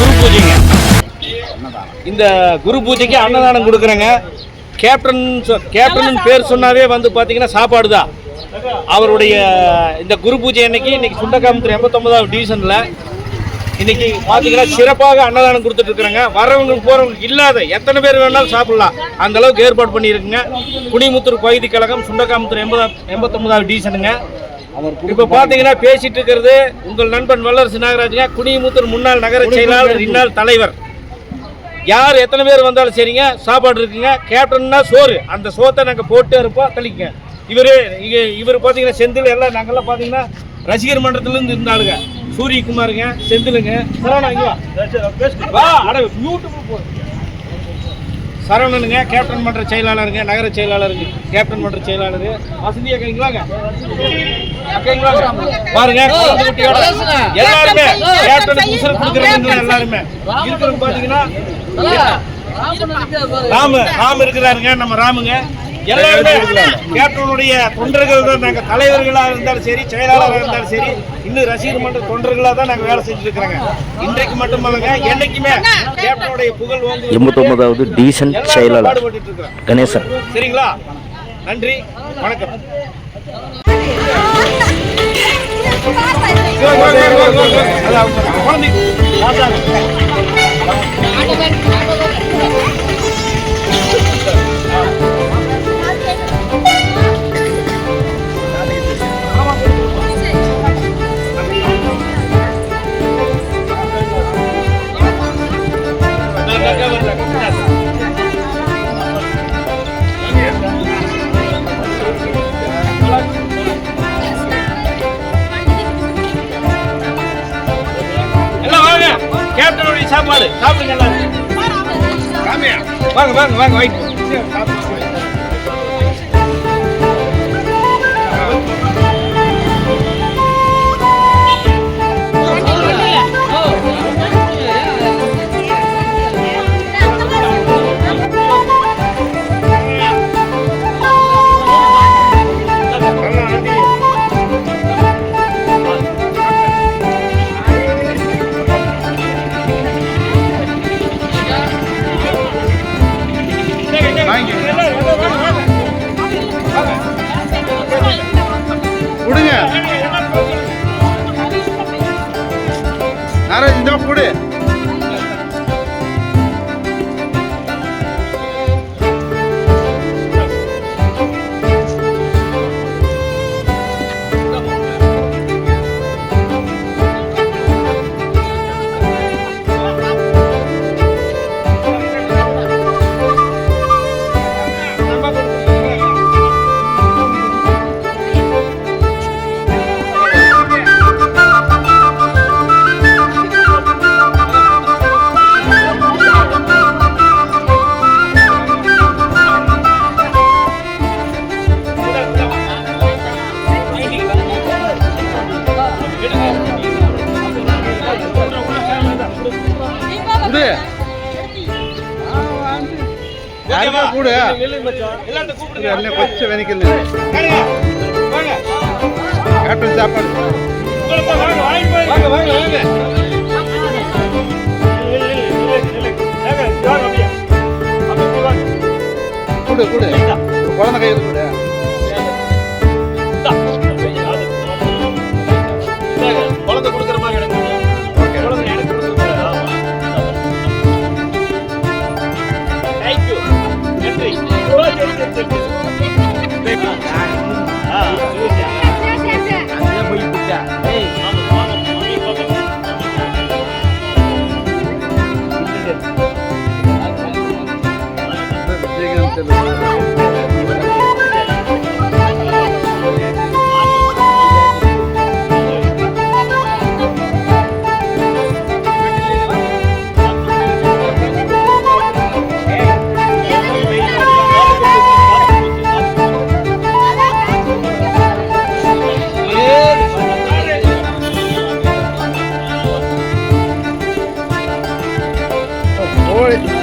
குரு பூஜைங்க. இந்த குரு பூஜைக்கு அன்னதானம் கொடுக்குறேங்க. கேப்டன் பேர் சொன்னாவே வந்து பார்த்தீங்கன்னா சாப்பாடு தான். அவருடைய இந்த குரு பூஜை இன்னைக்கு சுண்டக்காமத்தூர் 89வது டிவிஷனில் இன்னைக்கு பார்த்தீங்கன்னா சிறப்பாக அன்னதானம் கொடுத்துட்டு இருக்கிறாங்க. வரவங்களுக்கு போகிறவங்களுக்கு இல்லாத எத்தனை பேர் வேணாலும் சாப்பிடலாம், அந்த அளவுக்கு ஏற்பாடு பண்ணியிருக்குங்க. குனிமுத்தூர் பகுதி கழகம் சுண்டக்காமத்தூர் 89வது டிவிஷனுங்க. இப்போ பார்த்தீங்கன்னா பேசிட்டு இருக்கிறது உங்கள் நண்பன் வல்லரசு நாகராஜுங்க, குனிமுத்தூர் முன்னாள் நகர செயலாளர், இந்நாள் தலைவர். யார் எத்தனை பேர் வந்தாலும் சரிங்க, சாப்பாடு இருக்குங்க. கேப்டன்னா சோறு, அந்த சோத்தை நாங்கள் போட்டு இருப்போம் தள்ளிக்க. இவர் பார்த்தீங்கன்னா செந்தில் எல்லாம் நாங்கள்லாம் பார்த்தீங்கன்னா ரசிகர் மன்றத்திலேருந்து இருந்தாளுங்க. சூரியகுமாருங்க, செந்திலுங்க, சரவணனுங்க, கேப்டன் மன்ற செயலாளருங்க, நகர செயலாளருங்க, கேப்டன் மன்ற செயலாளர் வசதி அக்கைங்களாங்க பாருங்க. எல்லாருமே கேப்டனுக்கு உசுர கொடுக்குறாங்க. எல்லாருமே இருக்கிறது பார்த்தீங்கன்னா ராம இருக்கிறாருங்க, நம்ம ராமுங்க. எல்லாருமே கேப்டனுடைய தொண்டர்கள் தான். நாங்கள் தலைவர்களாக இருந்தாலும் சரி, செயலாளராக இருந்தாலும் சரி, இன்னும் ரசிகர் மன்ற தொண்டர்களாக தான் நாங்கள் வேலை செஞ்சுட்டு இருக்கிறாங்க. இன்றைக்கு மட்டுமல்லங்க, என்னைக்குமே கேப்டனுடைய புகழ் வந்து 89வது டிவிஷன் செயலாளர் பாடுபட்டு இருக்கிறோம். கணேசன். சரிங்களா? நன்றி, வணக்கம். கேப்டனுடைய சாப்பாடு சாப்பிடுங்க எல்லாரும். வாங்க வாங்க வாங்க வாங்க. கொடுங்க நாராஜ், இந்த கொடு. கொஞ்சம் வெனிக்கல கேப்டன் சாப்பாடு கொடு கொடு, குழந்தை கையில் கொடு. குழந்தை கொடுக்குற மாதிரி எனக்கு தேங்க்யூ, நன்றி. Oi.